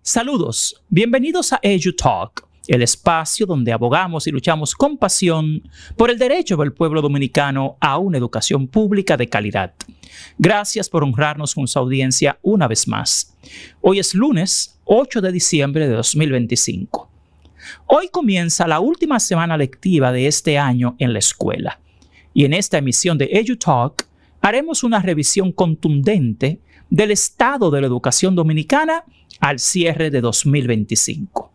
Saludos, bienvenidos a EduTalk, el espacio donde abogamos y luchamos con pasión por el derecho del pueblo dominicano a una educación pública de calidad. Gracias por honrarnos con su audiencia una vez más. Hoy es lunes 8 de diciembre de 2025. Hoy comienza la última semana lectiva de este año en la escuela. Y en esta emisión de EduTalk haremos una revisión contundente del estado de la educación dominicana al cierre de 2025.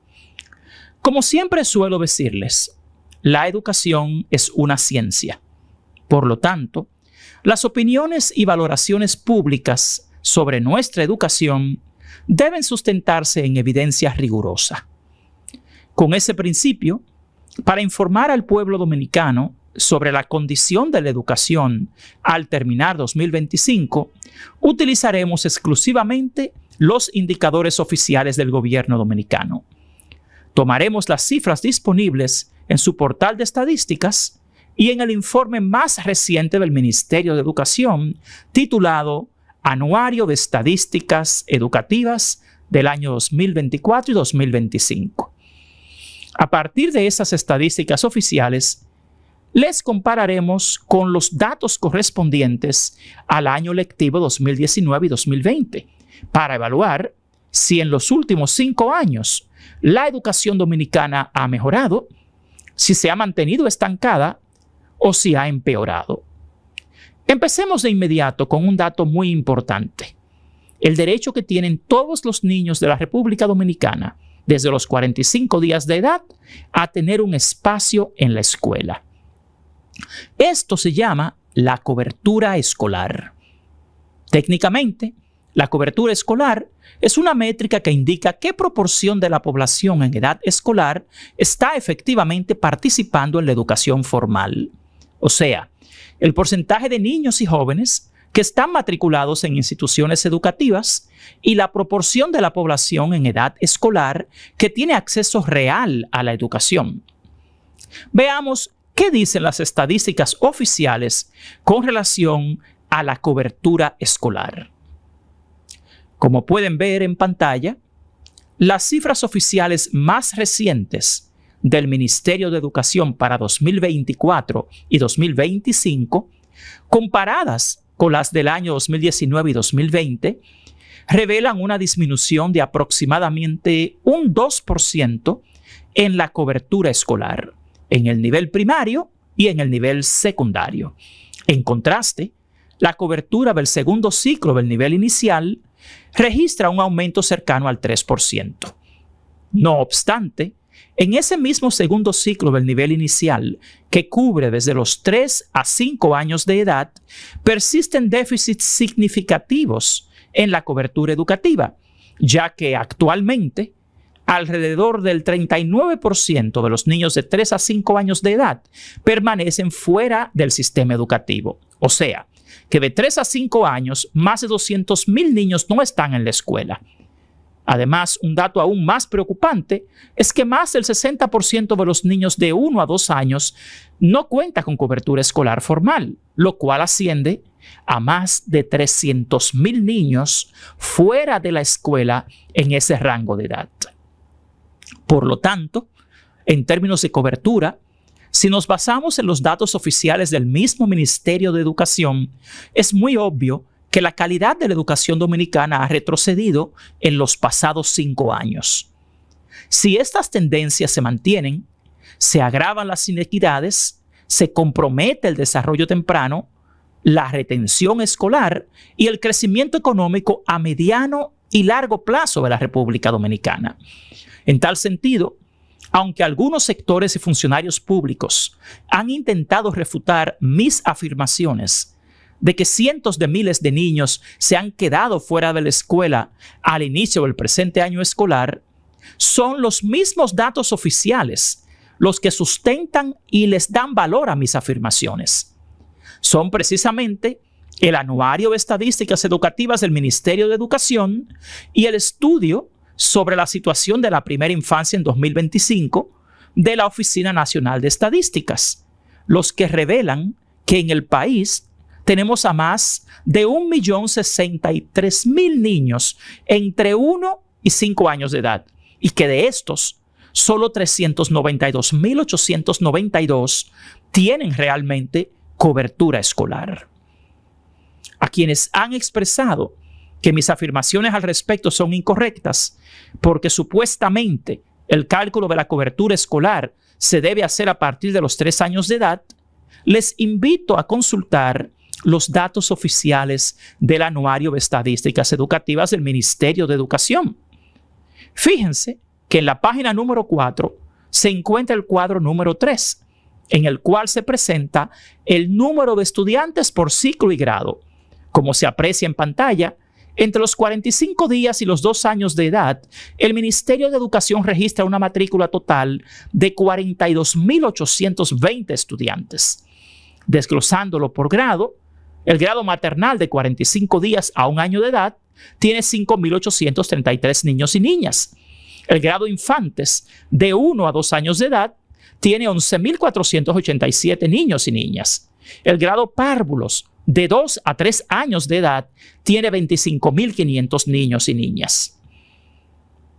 Como siempre suelo decirles, la educación es una ciencia. Por lo tanto, las opiniones y valoraciones públicas sobre nuestra educación deben sustentarse en evidencia rigurosa. Con ese principio, para informar al pueblo dominicano sobre la condición de la educación al terminar 2025, utilizaremos exclusivamente los indicadores oficiales del gobierno dominicano. Tomaremos las cifras disponibles en su portal de estadísticas y en el informe más reciente del Ministerio de Educación, titulado Anuario de Estadísticas Educativas del año 2024 y 2025. A partir de esas estadísticas oficiales, les compararemos con los datos correspondientes al año lectivo 2019 y 2020 para evaluar si en los últimos 5 años la educación dominicana ha mejorado, si se ha mantenido estancada o si ha empeorado. Empecemos de inmediato con un dato muy importante: el derecho que tienen todos los niños de la República Dominicana desde los 45 días de edad a tener un espacio en la escuela. Esto se llama la cobertura escolar. Técnicamente, la cobertura escolar es una métrica que indica qué proporción de la población en edad escolar está efectivamente participando en la educación formal. O sea, el porcentaje de niños y jóvenes que están matriculados en instituciones educativas y la proporción de la población en edad escolar que tiene acceso real a la educación. Veamos qué dicen las estadísticas oficiales con relación a la cobertura escolar. Como pueden ver en pantalla, las cifras oficiales más recientes del Ministerio de Educación para 2024 y 2025, comparadas con las del año 2019 y 2020, revelan una disminución de aproximadamente un 2% en la cobertura escolar, en el nivel primario y en el nivel secundario. En contraste, la cobertura del segundo ciclo del nivel inicial registra un aumento cercano al 3%. No obstante, en ese mismo segundo ciclo del nivel inicial, que cubre desde los 3 a 5 años de edad, persisten déficits significativos en la cobertura educativa, ya que actualmente alrededor del 39% de los niños de 3 a 5 años de edad permanecen fuera del sistema educativo. O sea, que de 3 a 5 años, más de 200,000 niños no están en la escuela. Además, un dato aún más preocupante es que más del 60% de los niños de 1 a 2 años no cuenta con cobertura escolar formal, lo cual asciende a más de 300,000 niños fuera de la escuela en ese rango de edad. Por lo tanto, en términos de cobertura, si nos basamos en los datos oficiales del mismo Ministerio de Educación, es muy obvio que la calidad de la educación dominicana ha retrocedido en los pasados 5 años. Si estas tendencias se mantienen, se agravan las inequidades, se compromete el desarrollo temprano, la retención escolar y el crecimiento económico a mediano y largo plazo de la República Dominicana. En tal sentido, aunque algunos sectores y funcionarios públicos han intentado refutar mis afirmaciones de que cientos de miles de niños se han quedado fuera de la escuela al inicio del presente año escolar, son los mismos datos oficiales los que sustentan y les dan valor a mis afirmaciones. Son precisamente el Anuario de Estadísticas Educativas del Ministerio de Educación y el estudio sobre la situación de la primera infancia en 2025 de la Oficina Nacional de Estadísticas, los que revelan que en el país tenemos a más de 1.063.000 niños entre 1 y 5 años de edad, y que de estos, solo 392.892 tienen realmente cobertura escolar. A quienes han expresado que mis afirmaciones al respecto son incorrectas, porque supuestamente el cálculo de la cobertura escolar se debe hacer a partir de los 3 años de edad, les invito a consultar los datos oficiales del Anuario de Estadísticas Educativas del Ministerio de Educación. Fíjense que en la página número 4 se encuentra el cuadro número 3, en el cual se presenta el número de estudiantes por ciclo y grado. Como se aprecia en pantalla, entre los 45 días y los 2 años de edad, el Ministerio de Educación registra una matrícula total de 42.820 estudiantes. Desglosándolo por grado, el grado maternal de 45 días a 1 año de edad tiene 5.833 niños y niñas. El grado infantes de 1 a 2 años de edad tiene 11.487 niños y niñas. El grado párvulos de 2 a 3 años de edad tiene 25.500 niños y niñas.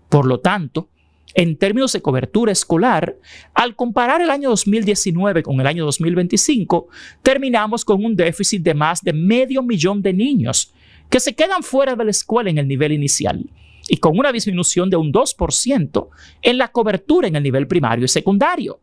Por lo tanto, en términos de cobertura escolar, al comparar el año 2019 con el año 2025, terminamos con un déficit de más de 500.000 de niños que se quedan fuera de la escuela en el nivel inicial y con una disminución de un 2% en la cobertura en el nivel primario y secundario.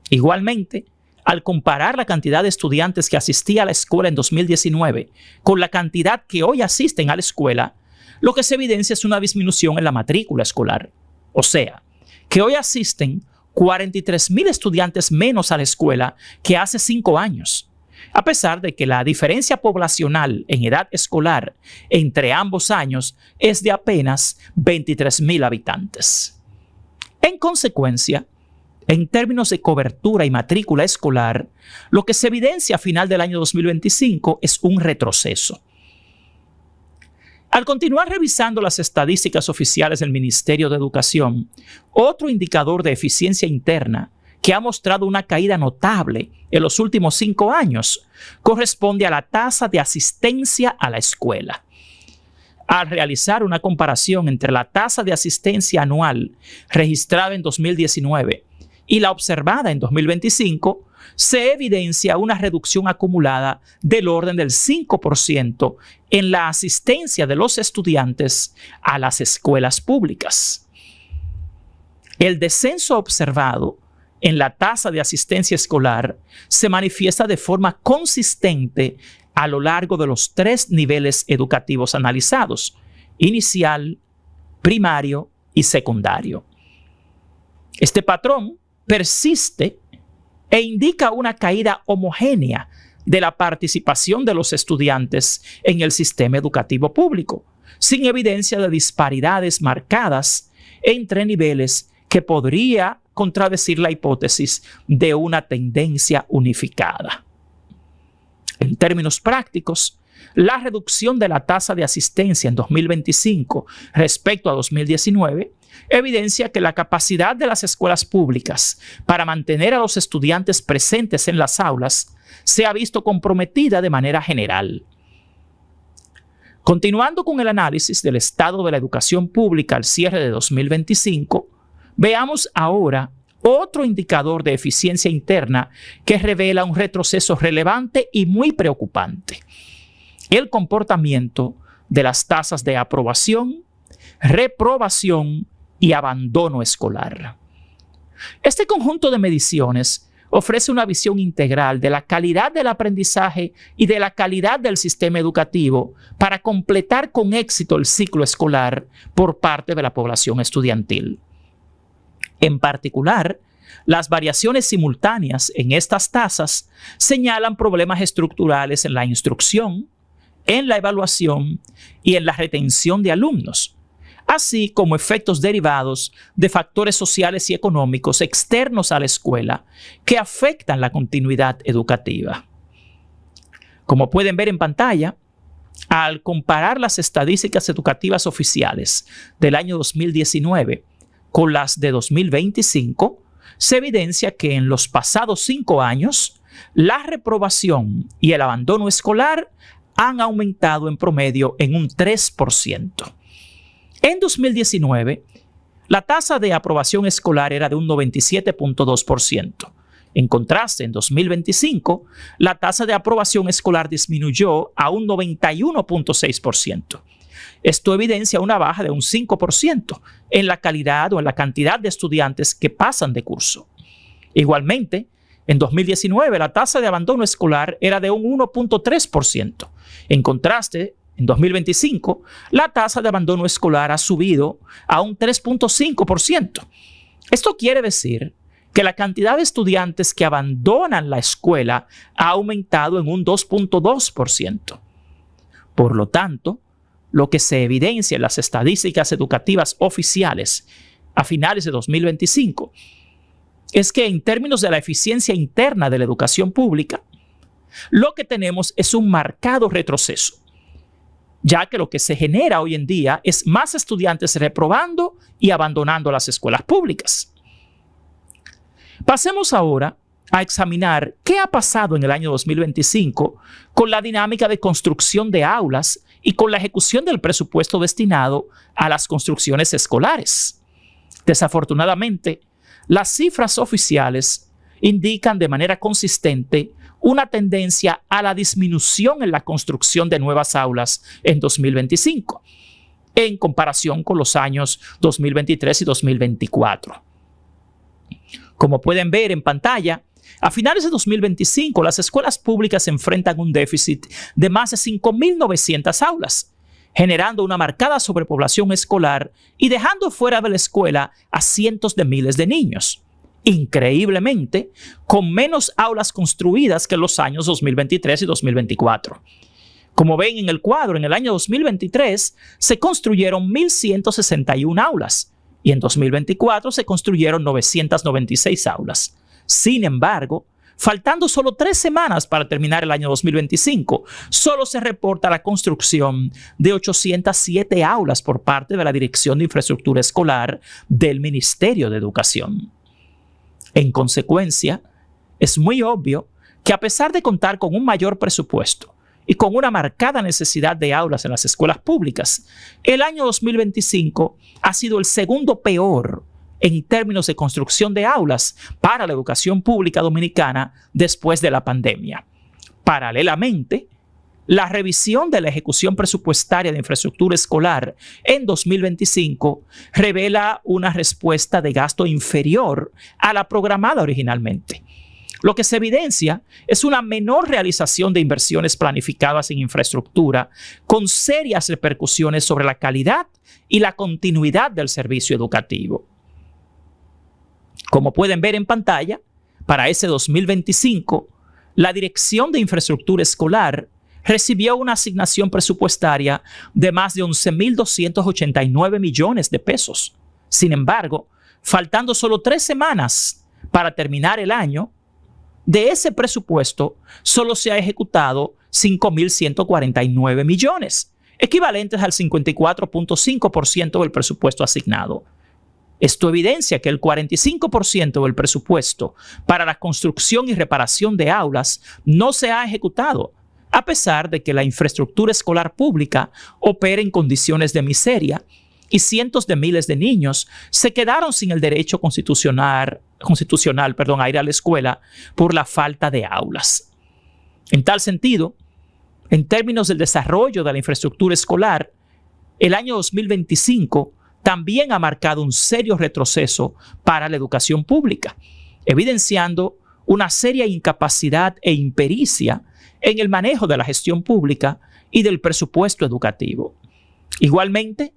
Igualmente, al comparar la cantidad de estudiantes que asistía a la escuela en 2019 con la cantidad que hoy asisten a la escuela, lo que se evidencia es una disminución en la matrícula escolar. O sea, que hoy asisten 43.000 estudiantes menos a la escuela que hace 5 años, a pesar de que la diferencia poblacional en edad escolar entre ambos años es de apenas 23.000 habitantes. En consecuencia, en términos de cobertura y matrícula escolar, lo que se evidencia a final del año 2025 es un retroceso. Al continuar revisando las estadísticas oficiales del Ministerio de Educación, otro indicador de eficiencia interna que ha mostrado una caída notable en los últimos 5 años corresponde a la tasa de asistencia a la escuela. Al realizar una comparación entre la tasa de asistencia anual registrada en 2019 y la observada en 2025, se evidencia una reducción acumulada del orden del 5% en la asistencia de los estudiantes a las escuelas públicas. El descenso observado en la tasa de asistencia escolar se manifiesta de forma consistente a lo largo de los 3 niveles educativos analizados: inicial, primario y secundario. Este patrón persiste e indica una caída homogénea de la participación de los estudiantes en el sistema educativo público, sin evidencia de disparidades marcadas entre niveles que podría contradecir la hipótesis de una tendencia unificada. En términos prácticos, la reducción de la tasa de asistencia en 2025 respecto a 2019 evidencia que la capacidad de las escuelas públicas para mantener a los estudiantes presentes en las aulas se ha visto comprometida de manera general. Continuando con el análisis del estado de la educación pública al cierre de 2025, veamos ahora otro indicador de eficiencia interna que revela un retroceso relevante y muy preocupante: el comportamiento de las tasas de aprobación, reprobación y abandono escolar. Este conjunto de mediciones ofrece una visión integral de la calidad del aprendizaje y de la calidad del sistema educativo para completar con éxito el ciclo escolar por parte de la población estudiantil. En particular, las variaciones simultáneas en estas tasas señalan problemas estructurales en la instrucción, en la evaluación y en la retención de alumnos, así como efectos derivados de factores sociales y económicos externos a la escuela que afectan la continuidad educativa. Como pueden ver en pantalla, al comparar las estadísticas educativas oficiales del año 2019 con las de 2025, se evidencia que en los pasados 5 años la reprobación y el abandono escolar han aumentado en promedio en un 3%. En 2019, la tasa de aprobación escolar era de un 97.2%. En contraste, en 2025, la tasa de aprobación escolar disminuyó a un 91.6%. Esto evidencia una baja de un 5% en la calidad o en la cantidad de estudiantes que pasan de curso. Igualmente, en 2019, la tasa de abandono escolar era de un 1.3%. En contraste, en 2025, la tasa de abandono escolar ha subido a un 3.5%. Esto quiere decir que la cantidad de estudiantes que abandonan la escuela ha aumentado en un 2.2%. Por lo tanto, lo que se evidencia en las estadísticas educativas oficiales a finales de 2025 es que en términos de la eficiencia interna de la educación pública, lo que tenemos es un marcado retroceso, ya que lo que se genera hoy en día es más estudiantes reprobando y abandonando las escuelas públicas. Pasemos ahora a examinar qué ha pasado en el año 2025 con la dinámica de construcción de aulas y con la ejecución del presupuesto destinado a las construcciones escolares. Desafortunadamente, las cifras oficiales indican de manera consistente una tendencia a la disminución en la construcción de nuevas aulas en 2025, en comparación con los años 2023 y 2024. Como pueden ver en pantalla, a finales de 2025, las escuelas públicas enfrentan un déficit de más de 5.900 aulas, generando una marcada sobrepoblación escolar y dejando fuera de la escuela a cientos de miles de niños. Increíblemente, con menos aulas construidas que en los años 2023 y 2024. Como ven en el cuadro, en el año 2023 se construyeron 1.161 aulas y en 2024 se construyeron 996 aulas. Sin embargo, faltando solo 3 semanas para terminar el año 2025, solo se reporta la construcción de 807 aulas por parte de la Dirección de Infraestructura Escolar del Ministerio de Educación. En consecuencia, es muy obvio que a pesar de contar con un mayor presupuesto y con una marcada necesidad de aulas en las escuelas públicas, el año 2025 ha sido el segundo peor en términos de construcción de aulas para la educación pública dominicana después de la pandemia. Paralelamente, la revisión de la ejecución presupuestaria de infraestructura escolar en 2025 revela una respuesta de gasto inferior a la programada originalmente. Lo que se evidencia es una menor realización de inversiones planificadas en infraestructura, con serias repercusiones sobre la calidad y la continuidad del servicio educativo. Como pueden ver en pantalla, para ese 2025, la Dirección de Infraestructura Escolar recibió una asignación presupuestaria de más de 11.289 millones de pesos. Sin embargo, faltando solo 3 semanas para terminar el año, de ese presupuesto solo se ha ejecutado 5.149 millones, equivalentes al 54.5% del presupuesto asignado. Esto evidencia que el 45% del presupuesto para la construcción y reparación de aulas no se ha ejecutado, a pesar de que la infraestructura escolar pública opera en condiciones de miseria y cientos de miles de niños se quedaron sin el derecho constitucional a ir a la escuela por la falta de aulas. En tal sentido, en términos del desarrollo de la infraestructura escolar, el año 2025 también ha marcado un serio retroceso para la educación pública, evidenciando una seria incapacidad e impericia en el manejo de la gestión pública y del presupuesto educativo. Igualmente,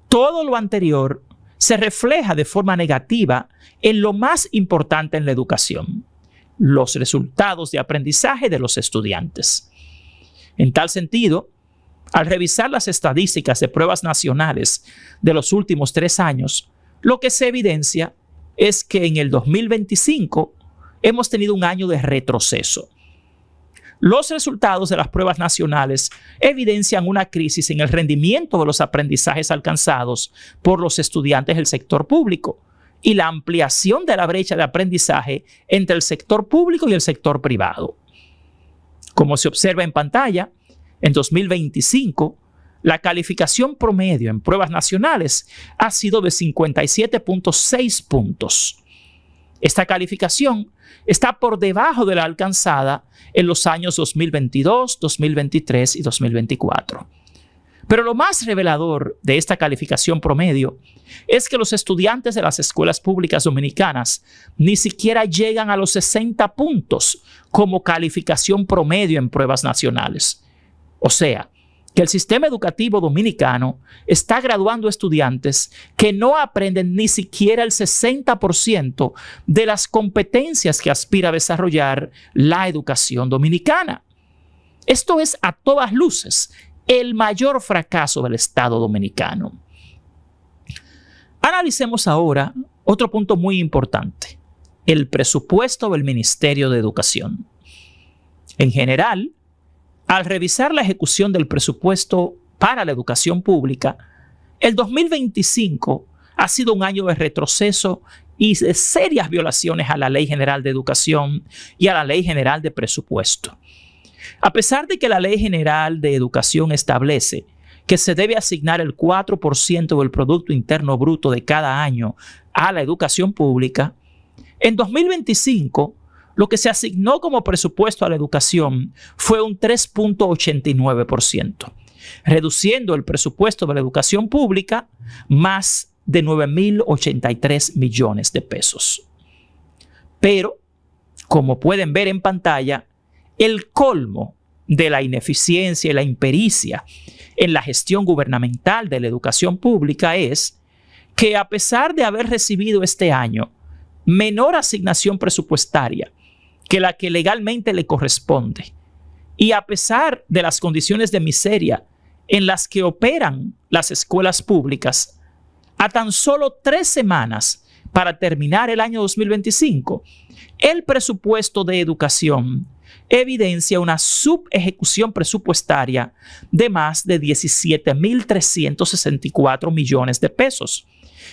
todo lo anterior se refleja de forma negativa en lo más importante en la educación: los resultados de aprendizaje de los estudiantes. En tal sentido, al revisar las estadísticas de pruebas nacionales de los últimos 3 años, lo que se evidencia es que en el 2025 hemos tenido un año de retroceso. Los resultados de las pruebas nacionales evidencian una crisis en el rendimiento de los aprendizajes alcanzados por los estudiantes del sector público y la ampliación de la brecha de aprendizaje entre el sector público y el sector privado. Como se observa en pantalla, en 2025, la calificación promedio en pruebas nacionales ha sido de 57.6 puntos. Esta calificación está por debajo de la alcanzada en los años 2022, 2023 y 2024. Pero lo más revelador de esta calificación promedio es que los estudiantes de las escuelas públicas dominicanas ni siquiera llegan a los 60 puntos como calificación promedio en pruebas nacionales. O sea, que el sistema educativo dominicano está graduando estudiantes que no aprenden ni siquiera el 60% de las competencias que aspira a desarrollar la educación dominicana. Esto es, a todas luces, el mayor fracaso del Estado dominicano. Analicemos ahora otro punto muy importante: el presupuesto del Ministerio de Educación. En general, al revisar la ejecución del presupuesto para la educación pública, el 2025 ha sido un año de retroceso y de serias violaciones a la Ley General de Educación y a la Ley General de Presupuesto. A pesar de que la Ley General de Educación establece que se debe asignar el 4% del Producto Interno Bruto de cada año a la educación pública, en 2025 lo que se asignó como presupuesto a la educación fue un 3.89%, reduciendo el presupuesto de la educación pública más de 9.083 millones de pesos. Pero, como pueden ver en pantalla, el colmo de la ineficiencia y la impericia en la gestión gubernamental de la educación pública es que, a pesar de haber recibido este año menor asignación presupuestaria que la que legalmente le corresponde, y a pesar de las condiciones de miseria en las que operan las escuelas públicas, a tan solo 3 semanas para terminar el año 2025, el presupuesto de educación evidencia una subejecución presupuestaria de más de 17.364 millones de pesos,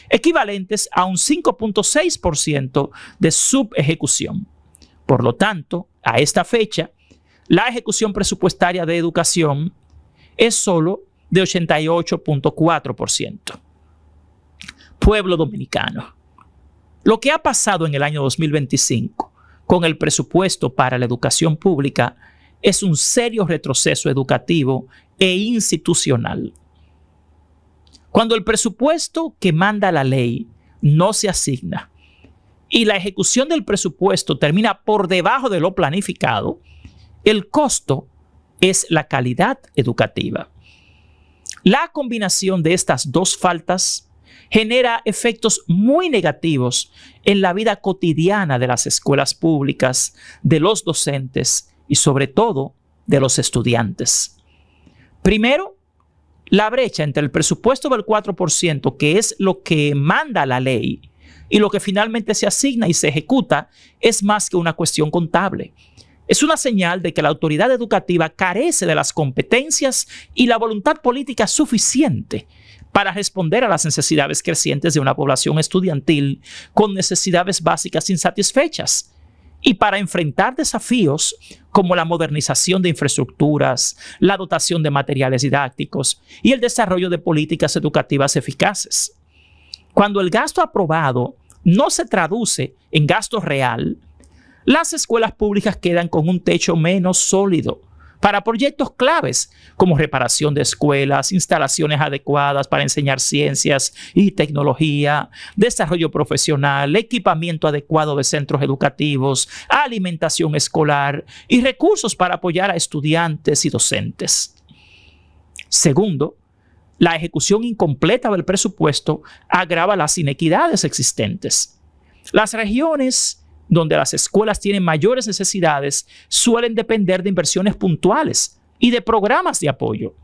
equivalentes a un 5.6% de subejecución. Por lo tanto, a esta fecha, la ejecución presupuestaria de educación es solo de 88.4%. Pueblo dominicano, lo que ha pasado en el año 2025 con el presupuesto para la educación pública es un serio retroceso educativo e institucional. Cuando el presupuesto que manda la ley no se asigna y la ejecución del presupuesto termina por debajo de lo planificado, el costo es la calidad educativa. La combinación de estas dos faltas genera efectos muy negativos en la vida cotidiana de las escuelas públicas, de los docentes y sobre todo de los estudiantes. Primero, la brecha entre el presupuesto del 4%, que es lo que manda la ley, y lo que finalmente se asigna y se ejecuta, es más que una cuestión contable. Es una señal de que la autoridad educativa carece de las competencias y la voluntad política suficiente para responder a las necesidades crecientes de una población estudiantil con necesidades básicas insatisfechas y para enfrentar desafíos como la modernización de infraestructuras, la dotación de materiales didácticos y el desarrollo de políticas educativas eficaces. Cuando el gasto aprobado no se traduce en gasto real, las escuelas públicas quedan con un techo menos sólido para proyectos claves como reparación de escuelas, instalaciones adecuadas para enseñar ciencias y tecnología, desarrollo profesional, equipamiento adecuado de centros educativos, alimentación escolar y recursos para apoyar a estudiantes y docentes. Segundo, la ejecución incompleta del presupuesto agrava las inequidades existentes. Las regiones donde las escuelas tienen mayores necesidades suelen depender de inversiones puntuales y de programas de apoyo.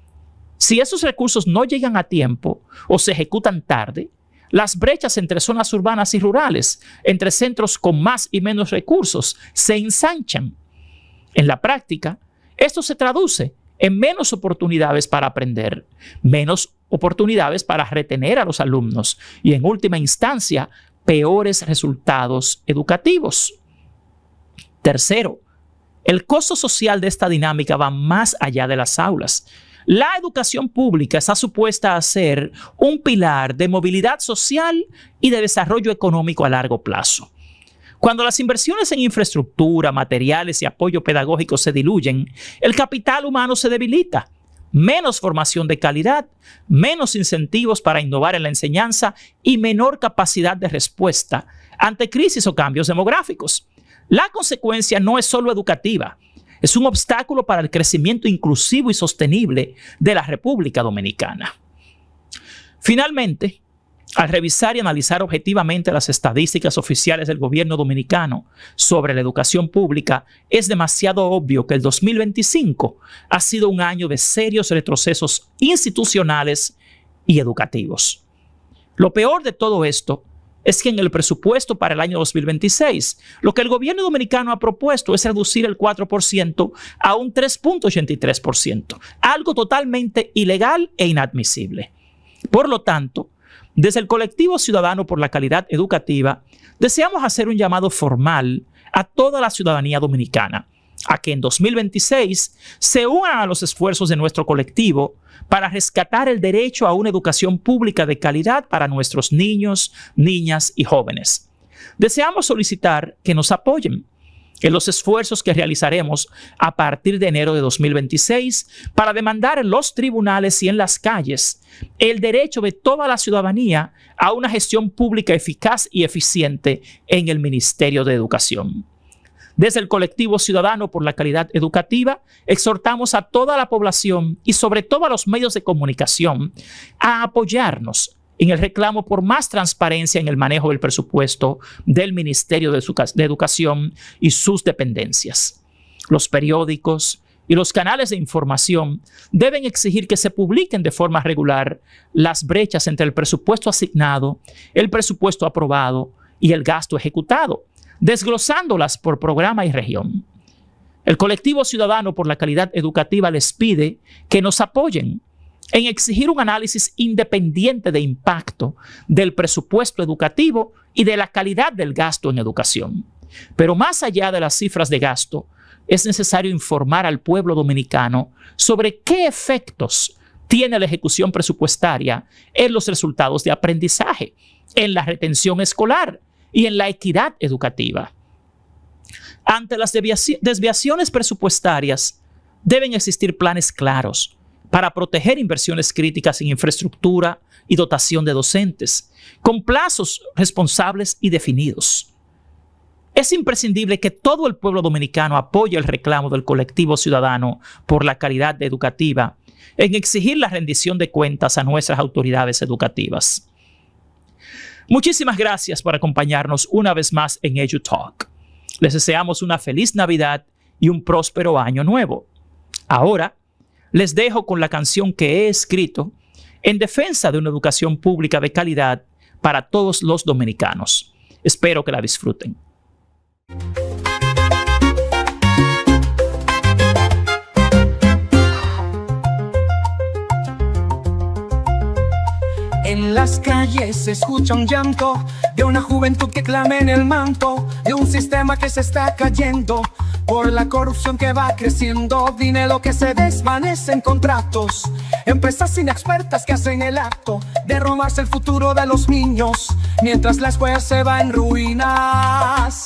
Si esos recursos no llegan a tiempo o se ejecutan tarde, las brechas entre zonas urbanas y rurales, entre centros con más y menos recursos, se ensanchan. En la práctica, esto se traduce en menos oportunidades para aprender, menos oportunidades para retener a los alumnos y, en última instancia, peores resultados educativos. Tercero, el costo social de esta dinámica va más allá de las aulas. La educación pública está supuesta a ser un pilar de movilidad social y de desarrollo económico a largo plazo. Cuando las inversiones en infraestructura, materiales y apoyo pedagógico se diluyen, el capital humano se debilita. Menos formación de calidad, menos incentivos para innovar en la enseñanza y menor capacidad de respuesta ante crisis o cambios demográficos. La consecuencia no es solo educativa, es un obstáculo para el crecimiento inclusivo y sostenible de la República Dominicana. Finalmente, al revisar y analizar objetivamente las estadísticas oficiales del gobierno dominicano sobre la educación pública, es demasiado obvio que el 2025 ha sido un año de serios retrocesos institucionales y educativos. Lo peor de todo esto es que en el presupuesto para el año 2026, lo que el gobierno dominicano ha propuesto es reducir el 4% a un 3.83%, algo totalmente ilegal e inadmisible. Por lo tanto, desde el Colectivo Ciudadano por la Calidad Educativa, deseamos hacer un llamado formal a toda la ciudadanía dominicana a que en 2026 se unan a los esfuerzos de nuestro colectivo para rescatar el derecho a una educación pública de calidad para nuestros niños, niñas y jóvenes. Deseamos solicitar que nos apoyen en los esfuerzos que realizaremos a partir de enero de 2026 para demandar en los tribunales y en las calles el derecho de toda la ciudadanía a una gestión pública eficaz y eficiente en el Ministerio de Educación. Desde el Colectivo Ciudadano por la Calidad Educativa, exhortamos a toda la población y sobre todo a los medios de comunicación a apoyarnos en el reclamo por más transparencia en el manejo del presupuesto del Ministerio de Educación y sus dependencias. Los periódicos y los canales de información deben exigir que se publiquen de forma regular las brechas entre el presupuesto asignado, el presupuesto aprobado y el gasto ejecutado, desglosándolas por programa y región. El Colectivo Ciudadano por la Calidad Educativa les pide que nos apoyen en exigir un análisis independiente de impacto del presupuesto educativo y de la calidad del gasto en educación. Pero más allá de las cifras de gasto, es necesario informar al pueblo dominicano sobre qué efectos tiene la ejecución presupuestaria en los resultados de aprendizaje, en la retención escolar y en la equidad educativa. Ante las desviaciones presupuestarias, deben existir planes claros para proteger inversiones críticas en infraestructura y dotación de docentes, con plazos responsables y definidos. Es imprescindible que todo el pueblo dominicano apoye el reclamo del Colectivo Ciudadano por la Calidad Educativa en exigir la rendición de cuentas a nuestras autoridades educativas. Muchísimas gracias por acompañarnos una vez más en EduTalk. Les deseamos una feliz Navidad y un próspero año nuevo. Ahora, les dejo con la canción que he escrito en defensa de una educación pública de calidad para todos los dominicanos. Espero que la disfruten. En las calles se escucha un llanto de una juventud que clama en el manto de un sistema que se está cayendo por la corrupción que va creciendo, dinero que se desvanece en contratos, empresas inexpertas que hacen el acto de robarse el futuro de los niños, mientras la escuela se va en ruinas.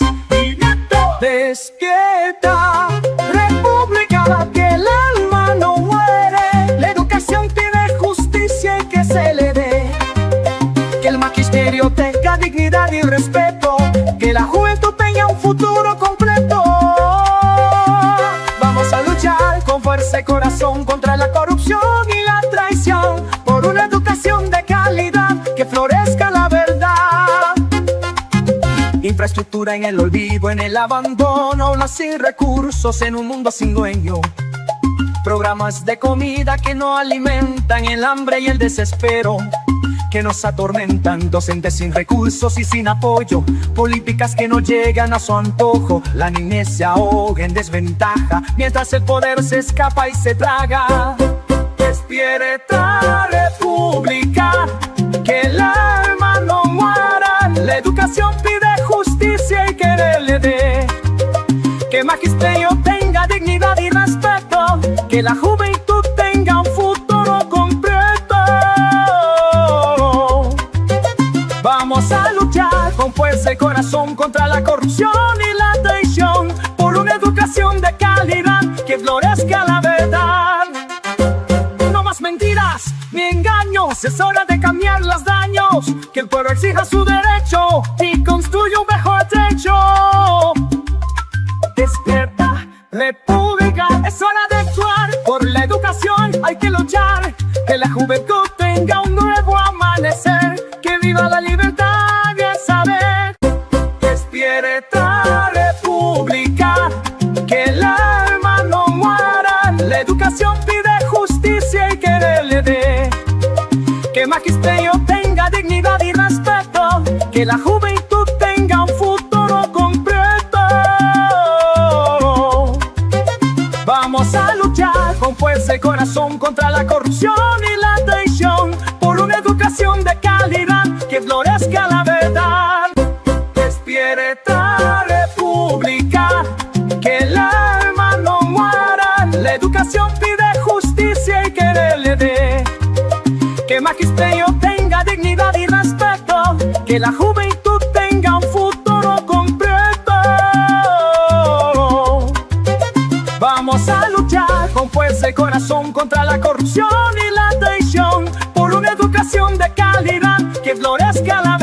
Despierta, República, que el alma no muere. La educación tiene justicia y que se le dé, que el magisterio tenga dignidad y respeto, que la juventud tenga un futuro completo. Vamos a luchar con fuerza y corazón contra la corrupción y la traición, por una educación de calidad, que florezca la verdad. Infraestructura en el olvido, en el abandono, aulas sin recursos, en un mundo sin dueño. Programas de comida que no alimentan el hambre y el desespero, que nos atormentan, docentes sin recursos y sin apoyo, políticas que no llegan a su antojo, la niñez se ahoga en desventaja, mientras el poder se escapa y se traga. Despierta, República, que el alma no muera, la educación pide justicia y que le dé. Que magisterio tenga dignidad y respeto, que la juventud tenga un futuro completo. Vamos a luchar con fuerza y corazón contra la corrupción y la traición, por una educación de calidad que florezca la verdad. No más mentiras ni engaños, es hora de cambiar los daños, que el pueblo exija su derecho y construya un mejor techo. Despierta, República, es hora de actuar, por la educación hay que luchar, que la juventud tenga un nuevo amanecer, que viva la libertad de saber. Despierta, República, que el alma no muera, la educación pide justicia y que le dé. Que magisterio tenga dignidad y respeto, que la juventud tenga un futuro completo. Vamos a luchar con fuerza y corazón contra la corrupción y la traición, por una educación de calidad que florezca la verdad. Despierta, República, que el alma no muera, la educación pide justicia y que le dé. Que magisterio tenga dignidad y respeto, que la juventud tenga un futuro completo. Vamos a luchar con fuerza y corazón contra la corrupción y la traición, por una educación de calidad que florezca la